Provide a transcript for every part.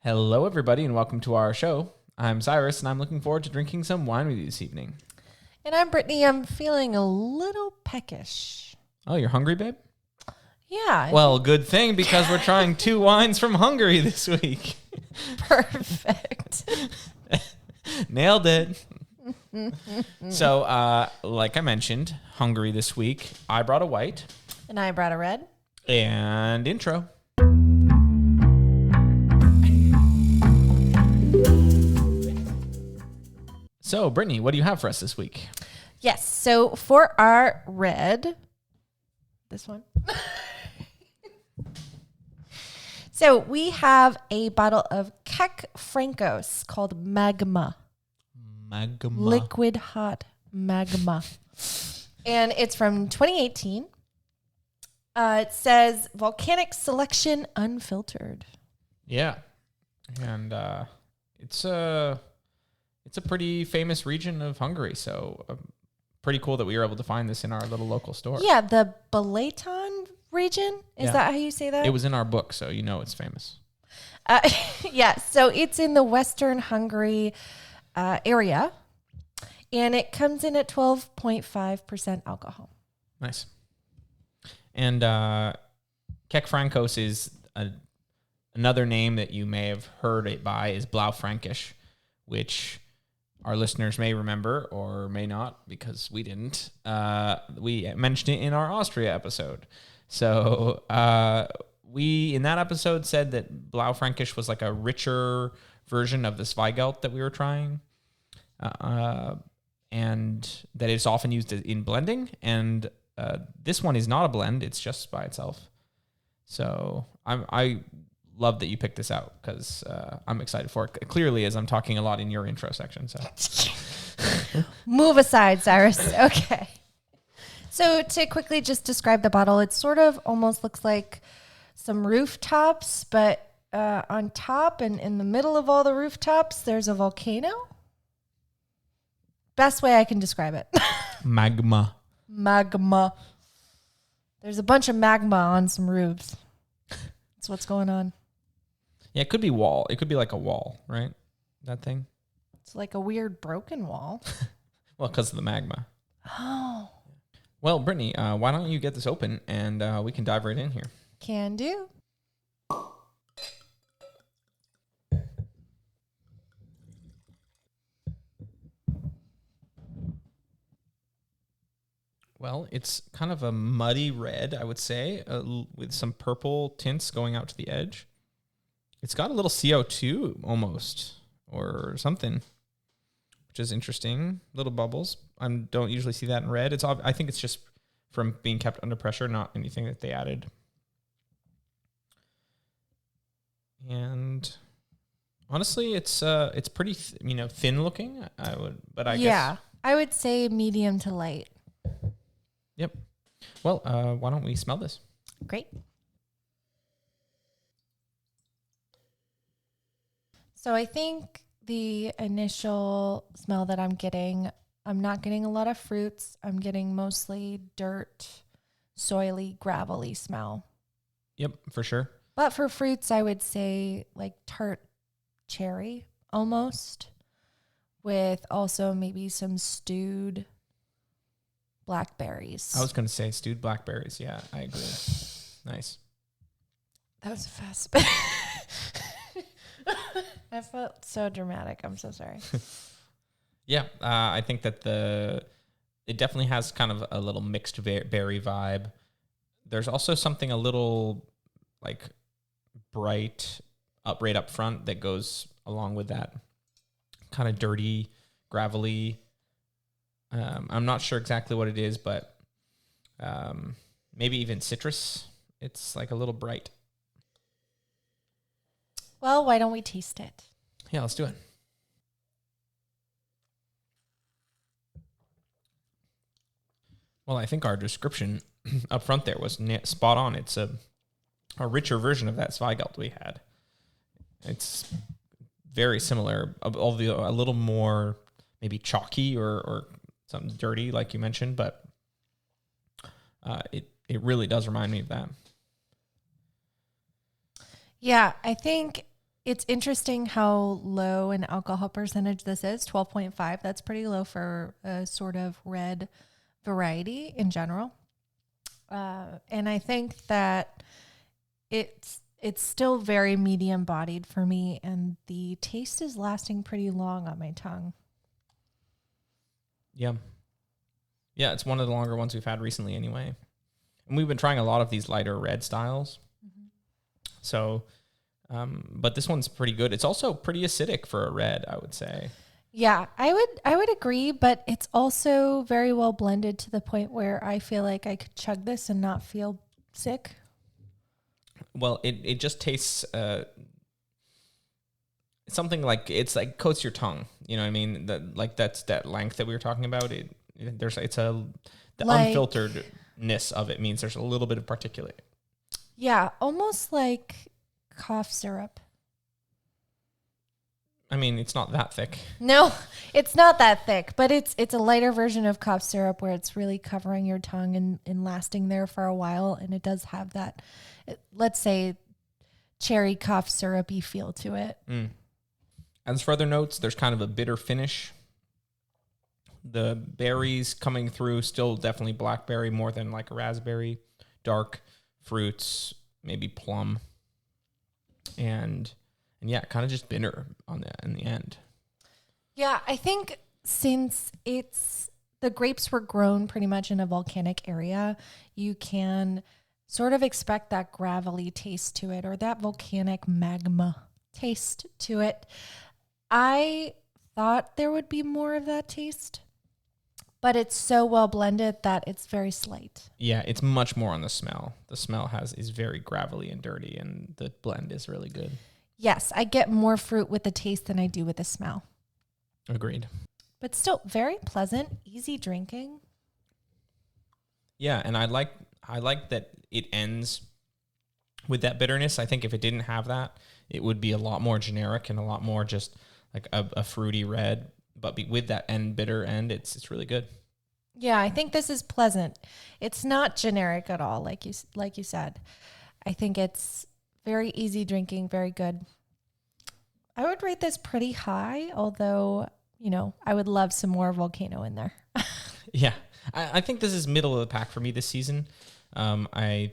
Hello, everybody, and welcome to our show. I'm Cyrus, and I'm looking forward to drinking some wine with you this evening. And I'm Brittany. I'm feeling a little peckish. Oh, you're hungry, babe? Yeah. Well, good thing, because we're trying 2 wines from Hungary this week. Perfect. Nailed it. So, like I mentioned, Hungary this week. I brought a white. And I brought a red. And intro. So, Brittany, what do you have for us this week? Yes. So for our red, this one. So we have a bottle of Kek Frankos called Magma. Magma. Liquid hot magma. And it's from 2018. It says volcanic selection unfiltered. Yeah. And it's a pretty famous region of Hungary, so pretty cool that we were able to find this in our little local store. Yeah, the Balaton region. Is that how you say that? It was in our book, so you know it's famous. Yeah, so it's in the Western Hungary area, and it comes in at 12.5% alcohol. Nice. And Kek Frankos is another name that you may have heard it by is Blaufränkisch, which our listeners may remember or may not, because we didn't. We mentioned it in our Austria episode. So we, in that episode, said that Blaufränkisch was like a richer version of the Zweigelt that we were trying, and that it's often used in blending. And this one is not a blend; it's just by itself. So I love that you picked this out, because I'm excited for it. Clearly, as I'm talking a lot in your intro section. So Move aside, Cyrus. Okay. So to quickly just describe the bottle, it sort of almost looks like some rooftops, but on top and in the middle of all the rooftops, there's a volcano. Best way I can describe it. Magma. Magma. There's a bunch of magma on some roofs. That's what's going on. Yeah, it could be wall. It could be like a wall, right? That thing. It's like a weird broken wall. Well, because of the magma. Oh. Well, Brittany, why don't you get this open and we can dive right in here. Can do. Well, it's kind of a muddy red, I would say, with some purple tints going out to the edge. It's got a little CO2 almost, or something, which is interesting. Little bubbles. I don't usually see that in red. I think it's just from being kept under pressure, not anything that they added. And honestly, it's pretty thin looking. I guess. I would say medium to light. Yep. Well, why don't we smell this? Great. So I think the initial smell that I'm not getting a lot of fruits. I'm getting mostly dirt, soily, gravelly smell. Yep, for sure. But for fruits, I would say like tart cherry almost, with also maybe some stewed blackberries. I was going to say stewed blackberries. Yeah, I agree. Nice. That was a fast spit. I felt so dramatic. I'm so sorry. Yeah, I think that it definitely has kind of a little mixed berry vibe. There's also something a little like bright right up front that goes along with that kind of dirty, gravelly. I'm not sure exactly what it is, but maybe even citrus. It's like a little bright. Well, why don't we taste it? Yeah, let's do it. Well, I think our description up front there was spot on. It's a richer version of that Zweigelt we had. It's very similar, although a little more maybe chalky or something dirty, like you mentioned, but it really does remind me of that. Yeah, I think It's interesting how low an alcohol percentage this is, 12.5. That's pretty low for a sort of red variety in general. And I think that it's still very medium bodied for me, and the taste is lasting pretty long on my tongue. Yeah. Yeah, it's one of the longer ones we've had recently anyway. And we've been trying a lot of these lighter red styles. Mm-hmm. So, but this one's pretty good. It's also pretty acidic for a red, I would say. Yeah, I would agree, but it's also very well blended to the point where I feel like I could chug this and not feel sick. Well, it just tastes something like it's like coats your tongue. You know what I mean? That's that length that we were talking about. The like, unfilteredness of it means there's a little bit of particulate. Yeah, almost like cough syrup. I mean, it's not that thick. No, it's not that thick, but it's a lighter version of cough syrup where it's really covering your tongue and lasting there for a while, and it does have that, let's say, cherry cough syrupy feel to it. Mm. As for other notes, there's kind of a bitter finish. The berries coming through, still definitely blackberry more than like a raspberry. Dark fruits, maybe plum. And yeah, kind of just bitter in the end. Yeah, I think since the grapes were grown pretty much in a volcanic area, you can sort of expect that gravelly taste to it, or that volcanic magma taste to it. I thought there would be more of that taste, but it's so well blended that it's very slight. Yeah, it's much more on the smell. The smell is very gravelly and dirty, and the blend is really good. Yes, I get more fruit with the taste than I do with the smell. Agreed. But still very pleasant, easy drinking. Yeah, and I like that it ends with that bitterness. I think if it didn't have that, it would be a lot more generic and a lot more just like a fruity red. But with that bitter end, it's really good. Yeah, I think this is pleasant. It's not generic at all, like you said. I think it's very easy drinking, very good. I would rate this pretty high, although, I would love some more volcano in there. Yeah, I think this is middle of the pack for me this season. I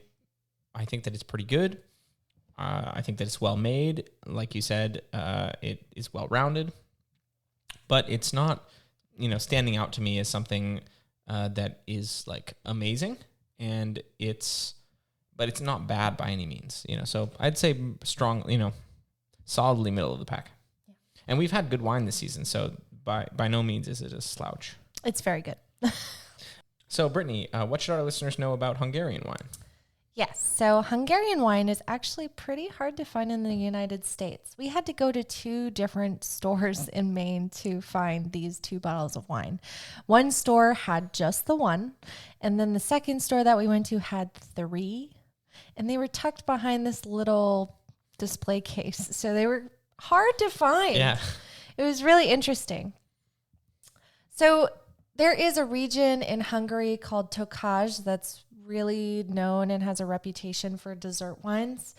think that it's pretty good. I think that it's well made. Like you said, it is well rounded. But it's not, standing out to me as something that is like amazing, but it's not bad by any means, So I'd say strong, solidly middle of the pack. Yeah. And we've had good wine this season, so by no means is it a slouch. It's very good. So Brittany, what should our listeners know about Hungarian wine? Yes. So Hungarian wine is actually pretty hard to find in the United States. We had to go to 2 different stores in Maine to find these 2 bottles of wine. One store had just the one, and then the second store that we went to had 3, and they were tucked behind this little display case. So they were hard to find. Yeah. It was really interesting. So there is a region in Hungary called Tokaj that's really known and has a reputation for dessert wines.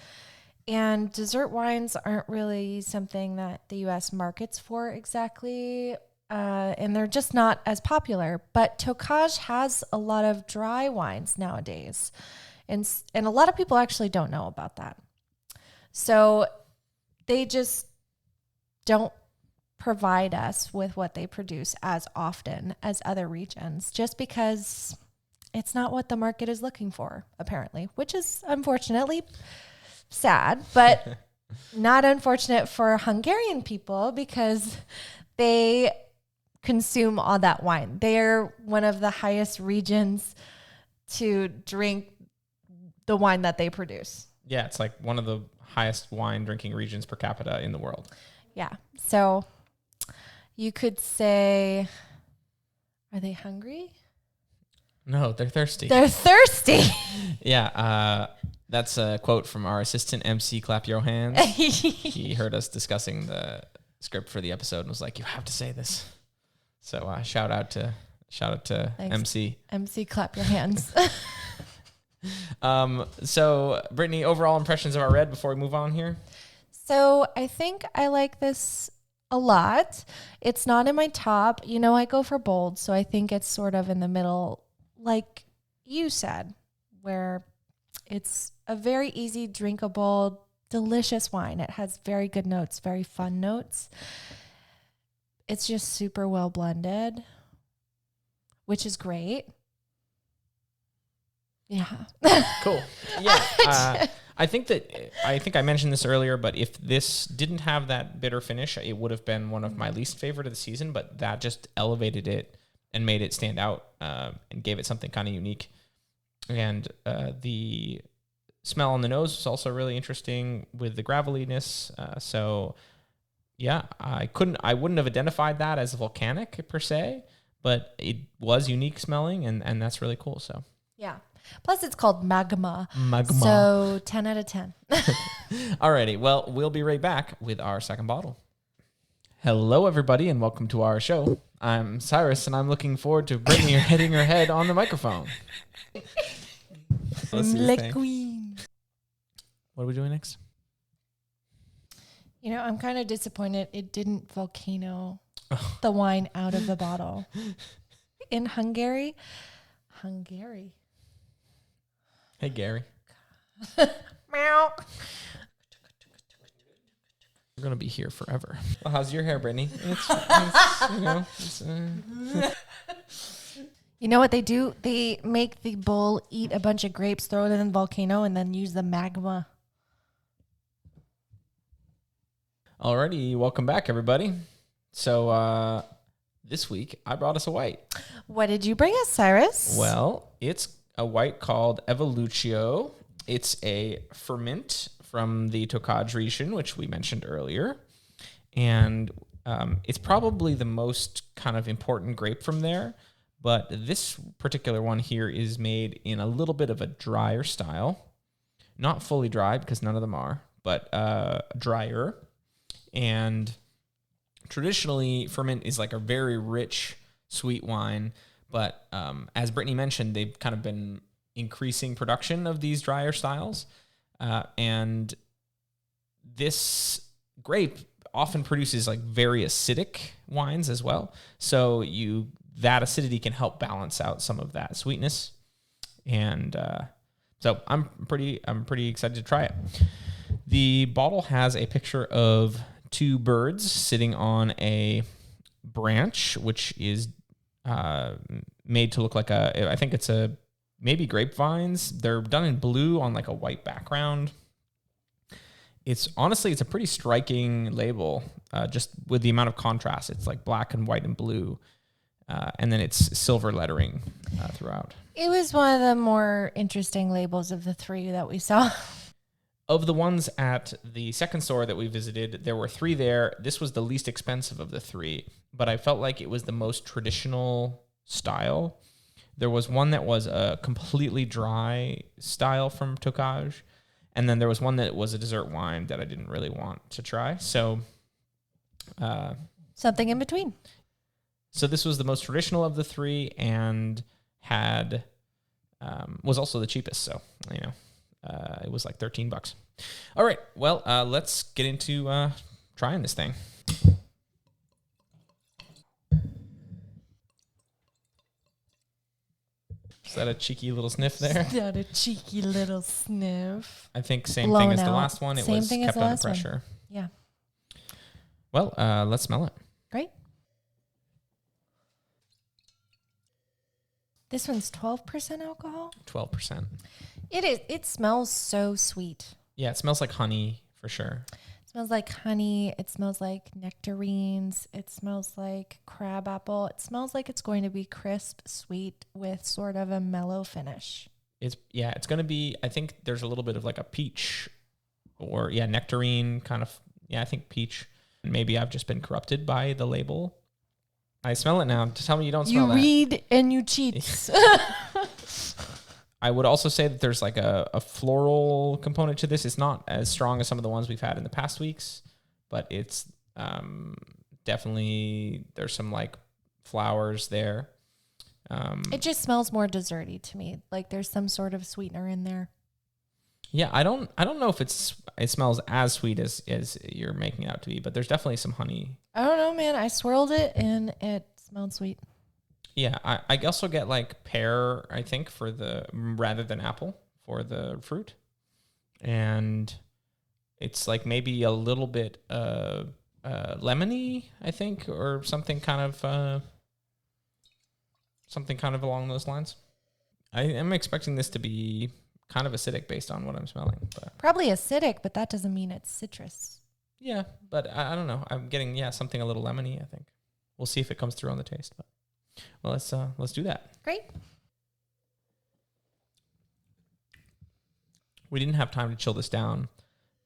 And dessert wines aren't really something that the U.S. markets for exactly, and they're just not as popular. But Tokaj has a lot of dry wines nowadays, and a lot of people actually don't know about that. So they just don't provide us with what they produce as often as other regions, just because it's not what the market is looking for, apparently, which is unfortunately sad, but not unfortunate for Hungarian people because they consume all that wine. They're one of the highest regions to drink the wine that they produce. Yeah, it's like one of the highest wine drinking regions per capita in the world. Yeah. So you could say, are they hungry? No, they're thirsty. They're thirsty. Yeah, that's a quote from our assistant MC, Clap Your Hands. He heard us discussing the script for the episode and was like, "You have to say this." So shout out to Thanks. MC. MC, clap your hands. So Brittany, overall impressions of our red before we move on here? So I think I like this a lot. It's not in my top. I go for bold, so I think it's sort of in the middle, like you said, where it's a very easy, drinkable, delicious wine. It has very good notes, very fun notes. It's just super well blended, which is great. Yeah. Cool. Yeah. I think I mentioned this earlier, but if this didn't have that bitter finish, it would have been one of my least favorite of the season, but that just elevated it and made it stand out and gave it something kind of unique. And the smell on the nose was also really interesting with the graveliness. So yeah, I wouldn't have identified that as volcanic per se, but it was unique smelling and that's really cool. So yeah. Plus, it's called magma. Magma. So 10 out of 10. Alrighty, well, we'll be right back with our second bottle. Hello, everybody, and welcome to our show. I'm Cyrus, and I'm looking forward to Brittany hitting her head on the microphone. Let's do this thing. Queen. What are we doing next? I'm kind of disappointed it didn't volcano the wine out of the bottle. In Hungary. Hey, Gary. Meow. We're gonna be here forever. Well, how's your hair, Brittany? You know what they do? They make the bull eat a bunch of grapes, throw it in the volcano, and then use the magma. Alrighty, welcome back, everybody. So this week I brought us a white. What did you bring us, Cyrus? Well, it's a white called Evolucio. It's a ferment from the Tokaj region, which we mentioned earlier. And it's probably the most kind of important grape from there. But this particular one here is made in a little bit of a drier style. Not fully dry, because none of them are, but drier. And traditionally, ferment is like a very rich, sweet wine. But as Brittany mentioned, they've kind of been increasing production of these drier styles. And this grape often produces like very acidic wines as well. So that acidity can help balance out some of that sweetness. And so I'm pretty excited to try it. The bottle has a picture of two birds sitting on a branch, which is made to look like I think it's maybe grapevines. They're done in blue on like a white background. It's a pretty striking label, just with the amount of contrast. It's like black and white and blue, and then it's silver lettering throughout. It was one of the more interesting labels of the three that we saw. Of the ones at the second store that we visited, there were three there. This was the least expensive of the three, but I felt like it was the most traditional style. There was one that was a completely dry style from Tokaj, and then there was one that was a dessert wine that I didn't really want to try. So, something in between. So this was the most traditional of the three, and was also the cheapest. So it was like $13. All right, well, let's get into trying this thing. Is that a cheeky little sniff there? Is that a cheeky little sniff? I think same Blown thing as the out. last one. It Same was thing as kept the under last one. pressure. Yeah. Well, let's smell it. Great. This one's 12% alcohol? 12%. It is. It smells so sweet. Yeah, it smells like honey for sure. It smells like honey. It smells like nectarines. It smells like crab apple. It smells like it's going to be crisp, sweet, with sort of a mellow finish. It's going to be, I think there's a little bit of like a peach or nectarine kind of, I think peach. Maybe I've just been corrupted by the label. I smell it now. Just tell me you don't smell that. You read and you cheat. I would also say that there's like a floral component to this. It's not as strong as some of the ones we've had in the past weeks, but it's definitely, there's some like flowers there. It just smells more desserty to me. Like there's some sort of sweetener in there. Yeah, I don't know if it smells as sweet as you're making it out to be, but there's definitely some honey. I don't know, man. I swirled it and it smelled sweet. Yeah, I also get like pear, I think, rather than apple for the fruit. And it's like maybe a little bit lemony, I think, or something kind of along those lines. I am expecting this to be kind of acidic based on what I'm smelling. But Probably acidic, but that doesn't mean it's citrus. yeah, but I don't know. I'm getting something a little lemony, I think. We'll see if it comes through on the taste. But well, let's do that. Great. We didn't have time to chill this down,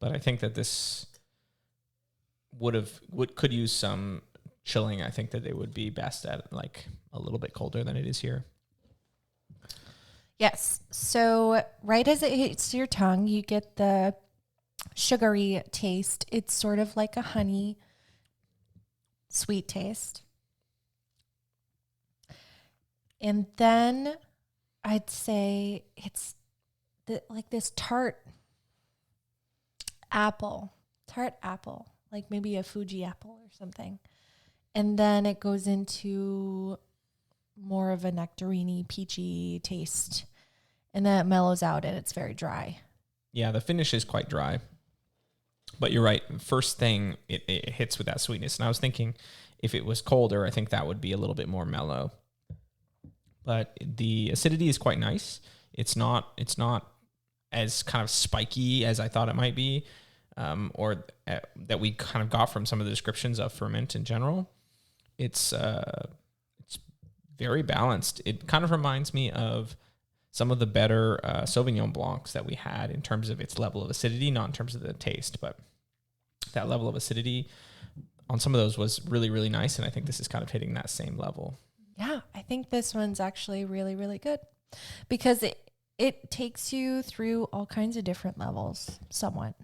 but I think that this could use some chilling. I think that it would be best at like a little bit colder than it is here. Yes. So right as it hits your tongue, you get the sugary taste. It's sort of like a honey sweet taste. And then I'd say it's like this tart apple, like maybe a Fuji apple or something. And then it goes into more of a nectarine-y, peachy taste. And then it mellows out and it's very dry. Yeah, the finish is quite dry. But you're right. First thing, it hits with that sweetness. And I was thinking if it was colder, I think that would be a little bit more mellow. But the acidity is quite nice. It's not as kind of spiky as I thought it might be, or that we kind of got from some of the descriptions of ferment in general. It's very balanced. It kind of reminds me of some of the better Sauvignon Blancs that we had in terms of its level of acidity, not in terms of the taste, but that level of acidity on some of those was really, really nice. And I think this is kind of hitting that same level. Yeah, I think this one's actually really, really good because it takes you through all kinds of different levels somewhat.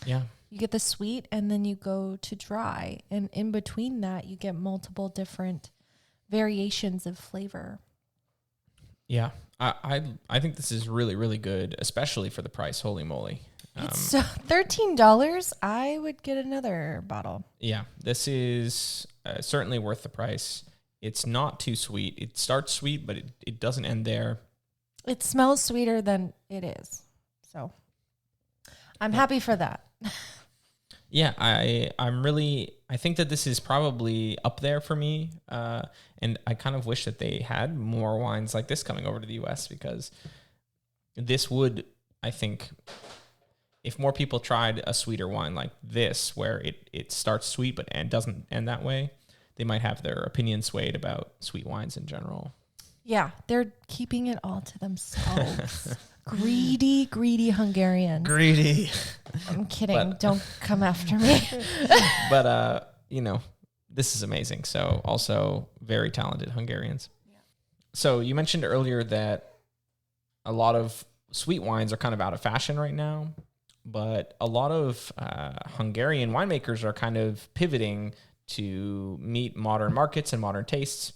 Yeah. You get the sweet and then you go to dry. And in between that, you get multiple different variations of flavor. Yeah. I think this is really, really good, especially for the price. Holy moly. It's $13. I would get another bottle. Yeah, this is certainly worth the price. It's not too sweet. It starts sweet, but it doesn't end there. It smells sweeter than it is. So I'm happy for that. Yeah, I think that this is probably up there for me. And I kind of wish that they had more wines like this coming over to the US, because this would, I think, if more people tried a sweeter wine like this, where it starts sweet but doesn't end that way, they might have their opinion swayed about sweet wines in general. Yeah, they're keeping it all to themselves. Greedy Hungarians. Greedy. I'm kidding. Don't come after me. But, this is amazing. So also very talented Hungarians. Yeah. So you mentioned earlier that a lot of sweet wines are kind of out of fashion right now, but a lot of Hungarian winemakers are kind of pivoting to meet modern markets and modern tastes.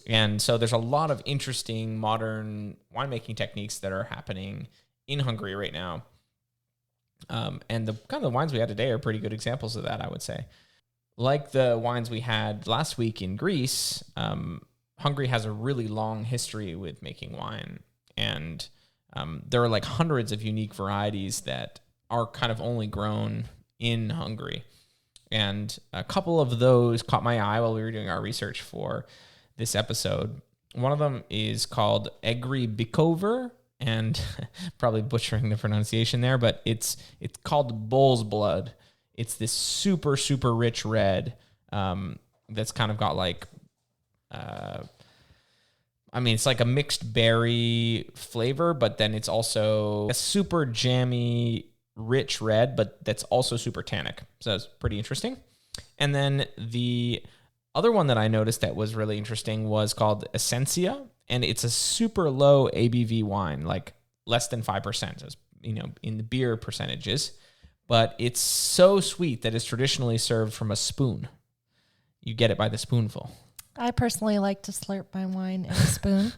And so there's a lot of interesting modern winemaking techniques that are happening in Hungary right now. And the kind of the wines we had today are pretty good examples of that, I would say. Like the wines we had last week in Greece, Hungary has a really long history with making wine. And there are like hundreds of unique varieties that are kind of only grown in Hungary. And a couple of those caught my eye while we were doing our research for this episode. One of them is called Egri Bikover, and probably butchering the pronunciation there, but it's called bull's blood. It's this super, super rich red that's kind of got like, it's like a mixed berry flavor, but then it's also a super jammy, rich red, but that's also super tannic. So it's pretty interesting. And then the other one that I noticed that was really interesting was called Essentia, and it's a super low ABV wine, like less than 5%, in the beer percentages, but it's so sweet that it's traditionally served from a spoon. You get it by the spoonful. I personally like to slurp my wine in a spoon.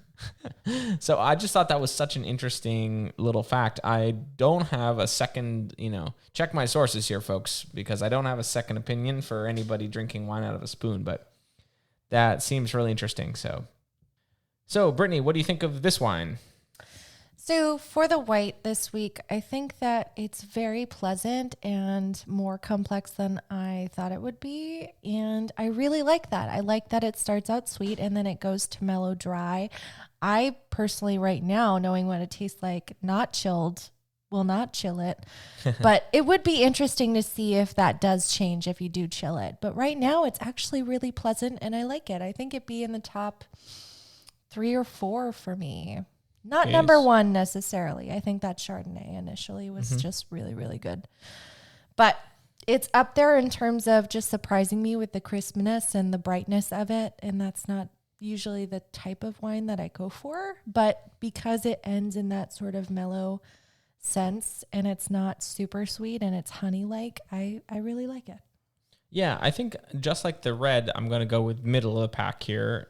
So I just thought that was such an interesting little fact. I don't have a second, check my sources here, folks, because I don't have a second opinion for anybody drinking wine out of a spoon, but that seems really interesting. So Brittany, what do you think of this wine? So for the white this week, I think that it's very pleasant and more complex than I thought it would be. And I really like that. I like that it starts out sweet and then it goes to mellow dry. I personally, right now, knowing what it tastes like, not chilled, will not chill it. But it would be interesting to see if that does change if you do chill it. But right now, it's actually really pleasant and I like it. I think it'd be in the top 3 or 4 for me. Not number 1 necessarily. I think that Chardonnay initially was just really, really good. But it's up there in terms of just surprising me with the crispness and the brightness of it. And that's not usually the type of wine that I go for. But because it ends in that sort of mellow sense and it's not super sweet and it's honey-like, I really like it. Yeah, I think just like the red, I'm going to go with middle of the pack here.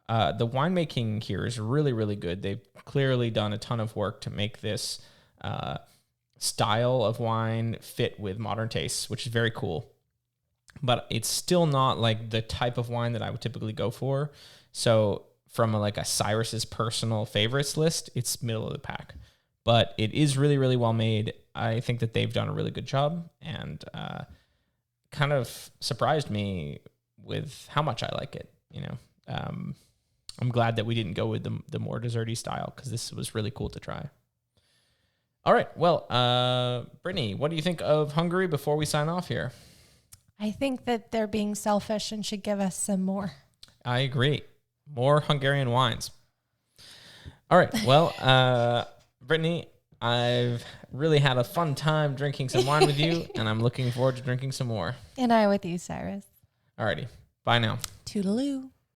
The winemaking here is really, really good. They've clearly done a ton of work to make this style of wine fit with modern tastes, which is very cool. But it's still not like the type of wine that I would typically go for. So from a Cyrus's personal favorites list, it's middle of the pack. But it is really, really well made. I think that they've done a really good job and kind of surprised me with how much I like it, I'm glad that we didn't go with the more desserty style because this was really cool to try. All right. Well, Brittany, what do you think of Hungary before we sign off here? I think that they're being selfish and should give us some more. I agree. More Hungarian wines. All right. Well, Brittany, I've really had a fun time drinking some wine with you, and I'm looking forward to drinking some more. And I with you, Cyrus. All righty. Bye now. Toodaloo.